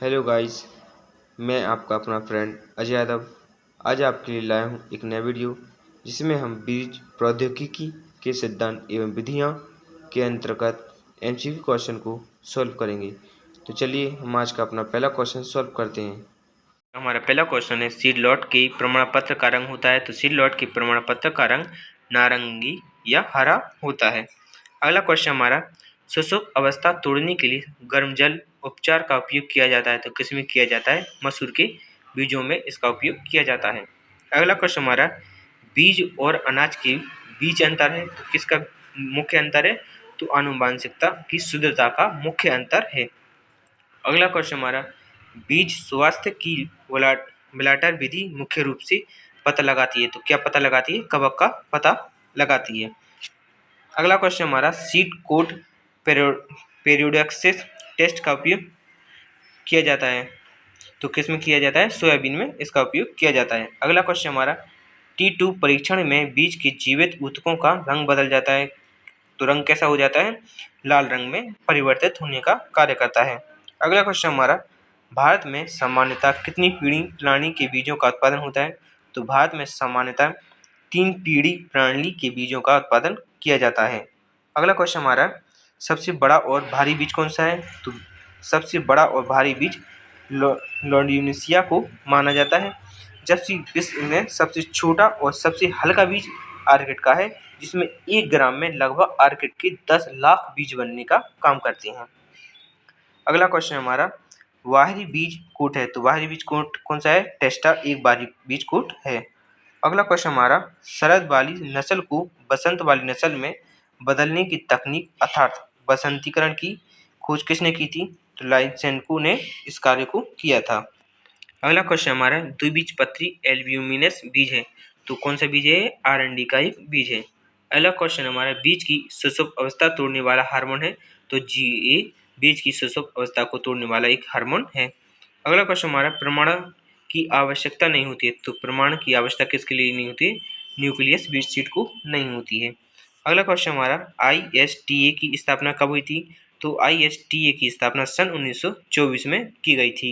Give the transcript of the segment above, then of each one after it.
Hello guys, मैं आपका अपना फ्रेंड अजय यादव आज आपके लिए लाया हूँ एक नया वीडियो जिसमें हम बीज प्रौद्योगिकी के सिद्धांत एवं विधियाँ के अंतर्गत एमसीक्यू क्वेश्चन को सॉल्व करेंगे। तो चलिए हम आज का अपना पहला क्वेश्चन सॉल्व करते हैं। हमारा पहला क्वेश्चन है, सीड लॉट के प्रमाण पत्र का रंग होता है। तो सीड लॉट के प्रमाण पत्र का रंग नारंगी या हरा होता है। अगला क्वेश्चन हमारा, शुष्क अवस्था तोड़ने के लिए गर्म जल उपचार का उपयोग किया जाता है। तो किसमें किया जाता है? मसूर के बीजों में इसका उपयोग किया जाता है। अगला क्वेश्चन हमारा, बीज और अनाज के बीच अंतर है। तो किसका मुख्य अंतर है? तो आनुवंशिकता की शुद्धता का मुख्य अंतर है। अगला क्वेश्चन हमारा, बीज स्वास्थ्य की ब्लाटर विधि मुख्य रूप से पता लगाती है। तो क्या पता लगाती है? कवक का पता लगाती है। अगला क्वेश्चन हमारा, सीड कोड पेरियोडिक्सिस टेस्ट का उपयोग किया जाता है। तो किस में किया जाता है? सोयाबीन में इसका उपयोग किया जाता है। अगला क्वेश्चन हमारा, T2 परीक्षण में बीज के जीवित ऊतकों का रंग बदल जाता है। तो रंग कैसा हो जाता है? लाल रंग में परिवर्तित होने का कार्य करता है। अगला क्वेश्चन हमारा, भारत में सामान्यतः कितनी पीढ़ी प्रणाली के बीजों का उत्पादन होता है? तो भारत में सामान्यतः 3 पीढ़ी प्रणाली के बीजों का उत्पादन किया जाता है। अगला क्वेश्चन हमारा, सबसे बड़ा और भारी बीज कौन सा है? तो सबसे बड़ा और भारी बीज लॉन्डिनेसिया को माना जाता है, जबकि विश्व में सबसे छोटा और सबसे हल्का बीज आर्किड का है, जिसमें 1 ग्राम में लगभग आर्किड के 10 लाख बीज बनने का काम करते हैं। अगला क्वेश्चन हमारा, बाहरी बीज कोट है। तो बाहरी बीज कोट कौन सा है? टेस्टा एक बाहरी बीज कोट है। अगला क्वेश्चन हमारा, शरद वाली नस्ल को बसंत वाली नस्ल में बदलने की तकनीक अर्थात बसंतीकरण की खोज किसने की थी? तो लाइसेंको ने इस कार्य को किया था। अगला क्वेश्चन हमारा, द्विबीजपत्री एल्ब्यूमिनस बीज है। तो कौन सा बीज है? आरएनडी का एक बीज है। अगला क्वेश्चन हमारा, बीज की शुष्क अवस्था तोड़ने वाला हार्मोन है। तो जीए बीज की शुष्क अवस्था को तोड़ने वाला एक हार्मोन है। अगला क्वेश्चन हमारा, प्रमाण की आवश्यकता नहीं होती है। तो प्रमाण की आवश्यकता किसके लिए नहीं होती है? न्यूक्लियस बीज सीट को नहीं होती है। अगला क्वेश्चन हमारा, आईएसटीए की स्थापना कब हुई थी? तो आईएसटीए की स्थापना सन 1924 में की गई थी।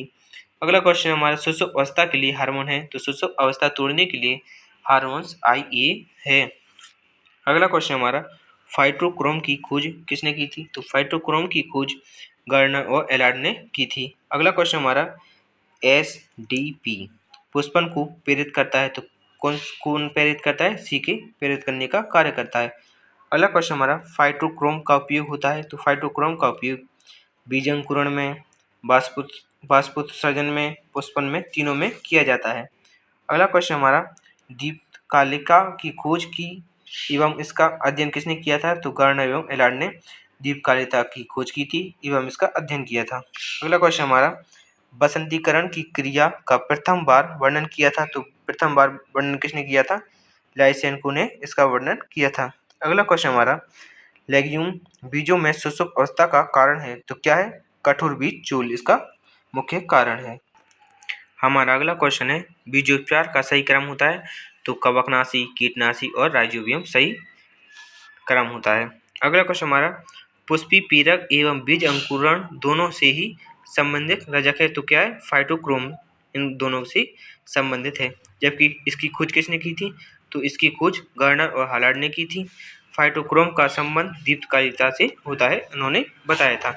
अगला क्वेश्चन हमारा, शुष्क अवस्था के लिए हार्मोन है। तो शुष्क अवस्था तोड़ने के लिए हार्मोन्स आईए है। अगला क्वेश्चन हमारा, फाइटोक्रोम की खोज किसने की थी? तो फाइटोक्रोम की खोज गर्नर और एलार्ड ने की थी। अगला क्वेश्चन हमारा, एसडीपी पुष्पन को प्रेरित करता है। तो कौन प्रेरित करता है? सी के प्रेरित करने का कार्य करता है। अगला क्वेश्चन हमारा, फाइटोक्रोम का उपयोग होता है। तो फाइटोक्रोम का उपयोग बीज अंकुरण में, बाष्पोत्सर्जन में, पुष्पन में, तीनों में किया जाता है। अगला क्वेश्चन हमारा, दीपकालिका की खोज की एवं इसका अध्ययन किसने किया था? तो गर्नर एवं एलार्ड ने दीपकालिका की खोज की थी एवं इसका अध्ययन किया था। अगला क्वेश्चन हमारा, बसंतीकरण की क्रिया का प्रथम बार वर्णन किया था। तो प्रथम बार वर्णन किसने किया था? लाइसेंको ने इसका वर्णन किया था। अगला क्वेश्चन हमारा, लेग्यूम बीजों में शुष्क अवस्था का कारण है। तो क्या है? कठोर बीज चूल इसका मुख्य कारण है। हमारा अगला क्वेश्चन है, बीजोपचार का सही क्रम होता है। तो कवकनाशी, कीटनाशी और राइजोबियम सही क्रम होता है। अगला क्वेश्चन हमारा, पुष्पी पीरक एवं बीज अंकुरण दोनों से ही संबंधित रजक है। तो क्या है? फाइटोक्रोम इन दोनों से संबंधित है, जबकि इसकी खोज किसने की थी? तो इसकी खोज गर्नर और हालार्ड ने की थी। फाइटोक्रोम का संबंध दीप्तकालिकता से होता है, उन्होंने बताया था।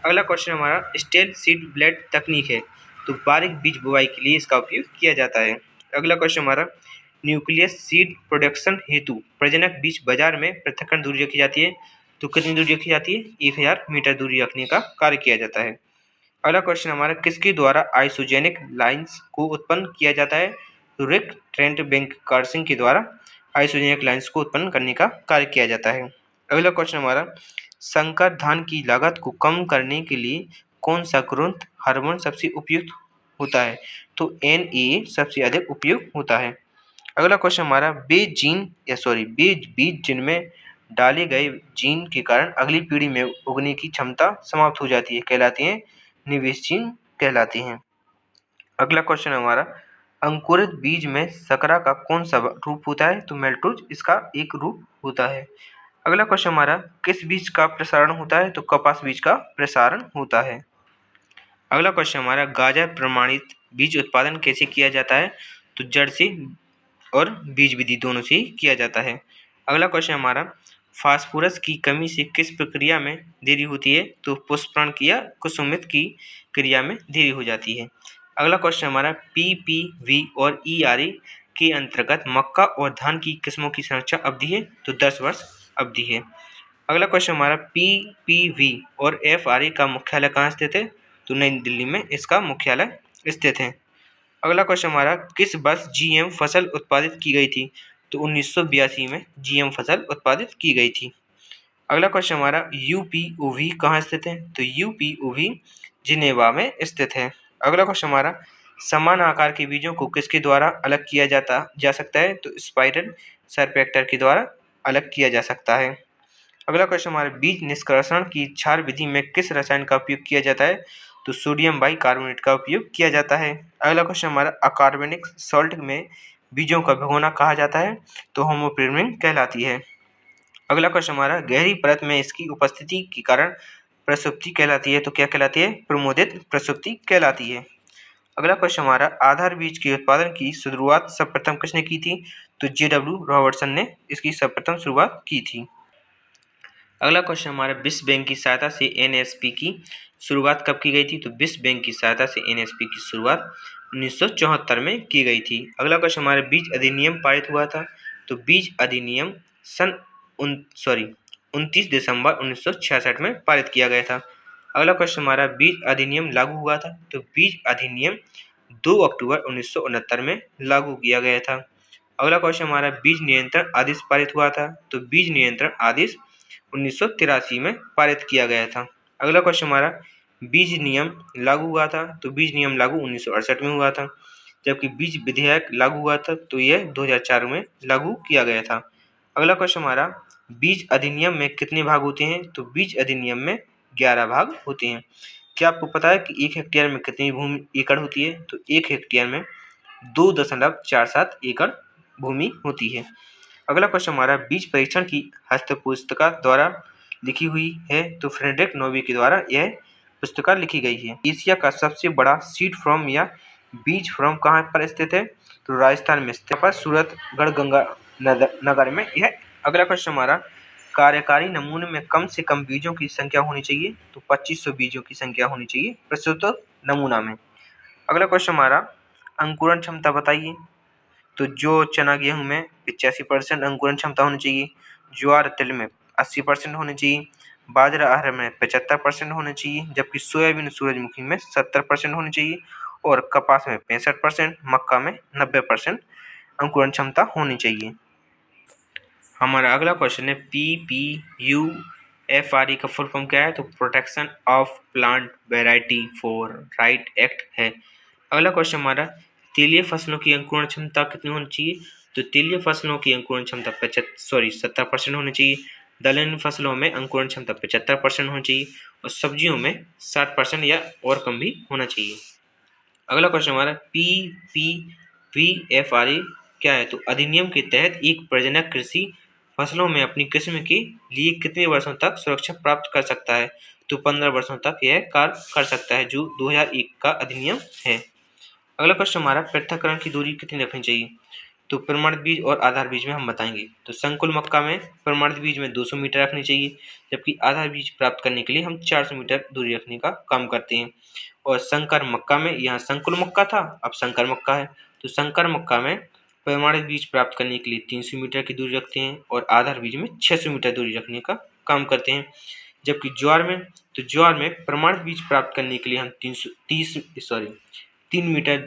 अगला क्वेश्चन हमारा, स्टेल सीड ब्लेड तकनीक है। तो बारीक बीज बुआई के लिए इसका उपयोग किया जाता है। अगला क्वेश्चन हमारा, न्यूक्लियस सीड प्रोडक्शन हेतु प्रजनक बीज बाजार में पृथक्करण दूरी रखी जाती है। तो कितनी दूरी रखी जाती है? 1000 मीटर दूरी रखने का कार्य किया जाता है। अगला क्वेश्चन हमारा, किसके द्वारा आइसोजेनिक लाइंस को उत्पन्न किया जाता है? तो रिक ट्रेंट बैंक कार्सिंग के द्वारा आइसोजेनिक लाइंस को उत्पन्न करने का कार्य किया जाता है। अगला क्वेश्चन हमारा, संकर धान की लागत को कम करने के लिए कौन सा ग्रोथ हार्मोन सबसे उपयुक्त होता है? तो एनए सबसे अधिक उपयुक्त होता है। अगला क्वेश्चन हमारा, वे बीज जिनमें डाले गए जीन के कारण अगली पीढ़ी में उगने की क्षमता समाप्त हो जाती है, कहलाती हैं निवेश जीन कहलाते हैं। अगला क्वेश्चन हमारा, अंकुरित बीज में शकरा का कौन सा रूप होता है? तो मेल्टोज इसका एक रूप होता है। अगला क्वेश्चन हमारा, किस बीज का प्रसारण होता है? तो कपास बीज का प्रसारण होता है। अगला क्वेश्चन हमारा गाजर प्रमाणित बीज उत्पादन कैसे किया जाता है? तो जड़ से और बीज विधि दोनों से ही किया जाता है। अगला क्वेश्चन हमारा फास्फोरस की कमी से किस प्रक्रिया में देरी होती है? तो पुष्पन की या कुसुमित की क्रिया में देरी हो जाती है। अगला क्वेश्चन हमारा PPV और ERA के अंतर्गत मक्का और धान की किस्मों की संरक्षण अवधि है? तो 10 वर्ष अवधि है। अगला क्वेश्चन हमारा PPV और FRA का मुख्यालय कहाँ स्थित है? तो नई दिल्ली में इसका मुख्यालय स्थित है। अगला क्वेश्चन हमारा किस वर्ष GM फसल उत्पादित की गई थी? तो 1982 में GM फसल उत्पादित की गई थी। अगला क्वेश्चन हमारा UPOV कहाँ स्थित है? तो UPOV जिनेवा में स्थित है। अगला क्वेश्चन हमारा समान आकार के बीजों को किसके द्वारा अलग किया जा सकता है? तो स्पाइरल सरपैक्टर के द्वारा अलग किया जा सकता है। अगला क्वेश्चन हमारा बीज निष्कर्षण की क्षार विधि में किस रसायन का उपयोग किया जाता है? तो सोडियम बाइकार्बोनेट का उपयोग किया जाता है। अगला क्वेश्चन हमारा अकार्बनिक सॉल्ट में बीजों का भिगोना कहा जाता है? तो होमोप्रीमिंग कहलाती है। अगला क्वेश्चन हमारा गहरी परत में इसकी उपस्थिति के कारण प्रसुप्ति कहलाती है। तो क्या कहलाती है? प्रमोदित प्रसुप्ति कहलाती है। अगला क्वेश्चन हमारा आधार बीज के उत्पादन की शुरुआत सर्वप्रथम किसने की थी? तो JW रॉबर्टसन ने इसकी सर्वप्रथम शुरुआत की थी। अगला क्वेश्चन हमारा विश्व बैंक की सहायता से NSP की शुरुआत कब की गई थी? तो विश्व बैंक की सहायता से NSP की शुरुआत 1974 में की गई थी। अगला क्वेश्चन हमारा बीज अधिनियम पारित हुआ था? तो बीज अधिनियम सन 29 दिसंबर 1966 में पारित किया गया था। अगला क्वेश्चन हमारा बीज अधिनियम लागू हुआ था? तो बीज अधिनियम 2 अक्टूबर 1969 में लागू किया गया था। अगला क्वेश्चन हमारा बीज नियंत्रण आदेश पारित हुआ था? तो बीज नियंत्रण आदेश 1983 में पारित किया गया था। अगला क्वेश्चन हमारा बीज नियम लागू हुआ था? तो बीज नियम लागू 1968 में हुआ था, जबकि बीज विधेयक लागू हुआ था तो यह 2004 में लागू किया गया था। अगला क्वेश्चन हमारा बीज अधिनियम में कितने भाग होते हैं? तो बीज अधिनियम में 11 भाग होते हैं। क्या आपको पता है कि 1 हेक्टेयर में कितनी भूमि एकड़ होती है? तो 1 हेक्टेयर में 2.47 एकड़ भूमि होती है। अगला क्वेश्चन हमारा बीज परीक्षण की हस्तपुस्तिका द्वारा लिखी हुई है? तो फ्रेडरिक नोबी के द्वारा यह पुस्तिका लिखी गई है। एशिया का सबसे बड़ा सीड फार्म या बीज फार्म कहाँ पर स्थित है? तो राजस्थान में स्थित पर सूरतगढ़ गंगा नगर में यह। अगला क्वेश्चन हमारा कार्यकारी नमूने में कम से कम बीजों की संख्या होनी चाहिए? तो 2500 बीजों की संख्या होनी चाहिए प्रस्तुत नमूना में। अगला क्वेश्चन हमारा अंकुरण क्षमता बताइए? तो जो चना गेहूं में 85% अंकुरण क्षमता होनी चाहिए, ज्वार तिल में 80% होनी चाहिए, बाजरा अरहर में 75% होने चाहिए, जबकि सोयाबीन सूरजमुखी में 70% होनी चाहिए और कपास में 65%, मक्का में 90% अंकुरण क्षमता होनी चाहिए। हमारा अगला क्वेश्चन है PPUFRE का फुल फॉर्म क्या है? तो protection of plant variety for right act है। अगला क्वेश्चन हमारा तेलीय फसलों की अंकुरण क्षमता कितनी होनी चाहिए? तो तेलीय फसलों की अंकुरण क्षमता 70% होनी चाहिए, दलहनी फसलों में अंकुरण क्षमता 75% होनी चाहिए और सब्जियों में 60% या और कम भी होना चाहिए। अगला क्वेश्चन हमारा PPVFRE क्या है? तो अधिनियम के तहत एक प्रजनक कृषि फसलों में अपनी किस्म के लिए कितने वर्षों तक सुरक्षा प्राप्त कर सकता है? तो 15 वर्षों तक यह कार्य कर सकता है, जो 2001 का अधिनियम है। अगला क्वेश्चन हमारा पृथक्करण की दूरी कितनी रखनी चाहिए? तो प्रमाणित बीज और आधार बीज में हम बताएंगे। तो संकुल मक्का में प्रमाणित बीज में 200 मीटर रखनी चाहिए, जबकि आधार बीज प्राप्त करने के लिए हम 400 मीटर दूरी रखने का काम करते हैं। और संकर मक्का में, यहाँ संकुल मक्का था अब संकर मक्का है, तो संकर मक्का में प्रमाणित बीज प्राप्त करने के लिए 300 मीटर की दूरी रखते हैं और आधार बीज में 600 मीटर दूरी रखने का काम करते हैं। जबकि ज्वार में प्रमाणित बीज प्राप्त करने के लिए हम 3 मीटर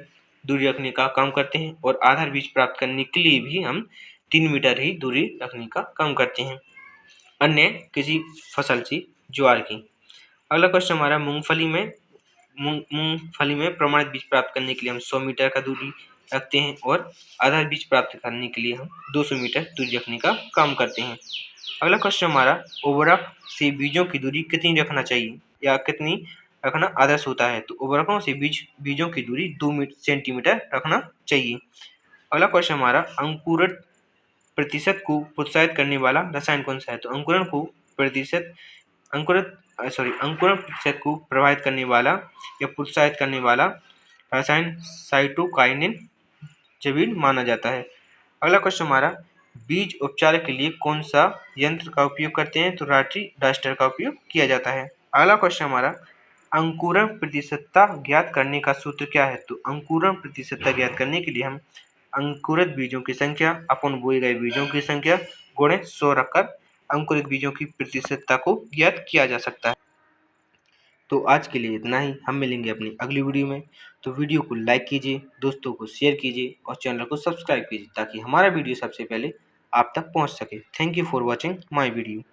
दूरी रखने का काम करते हैं और आधार बीज प्राप्त करने के लिए भी हम 3 मीटर ही दूरी रखने का काम करते हैं अन्य किसी फसल से ज्वार की। अगला क्वेश्चन हमारा मूंगफली में प्रमाणित बीज प्राप्त करने के लिए हम 100 मीटर का दूरी रखते हैं और आधार बीज प्राप्त करने के लिए हम 200 मीटर दूरी रखने का काम करते हैं। अगला क्वेश्चन हमारा उर्वरक से बीजों की दूरी कितनी रखना चाहिए या कितनी रखना आदर्श होता है? तो उर्वरकों से बीजों की दूरी 2 सेंटीमीटर रखना चाहिए। अगला क्वेश्चन हमारा अंकुरण प्रतिशत को प्रोत्साहित करने वाला रसायन कौन सा है? तो अंकुरण अंकुरण प्रतिशत को प्रभावित करने वाला या प्रोत्साहित करने वाला रसायन साइटोकाइनिन जैविन माना जाता है। अगला क्वेश्चन हमारा, बीज उपचार के लिए कौन सा यंत्र का उपयोग करते हैं? तो राट्री डास्टर का उपयोग किया जाता है। अगला क्वेश्चन हमारा, अंकुरण प्रतिशतता ज्ञात करने का सूत्र क्या है? तो अंकुरण प्रतिशतता ज्ञात करने के लिए हम अंकुरित बीजों की संख्या अपन बोए गए बीजों की संख्या गुणे 100 रखकर अंकुरित बीजों की प्रतिशतता को ज्ञात किया जा सकता है। तो आज के लिए इतना ही, हम मिलेंगे अपनी अगली वीडियो में। तो वीडियो को लाइक कीजिए, दोस्तों को शेयर कीजिए और चैनल को सब्सक्राइब कीजिए ताकि हमारा वीडियो सबसे पहले आप तक पहुंच सके। Thank you for watching my video.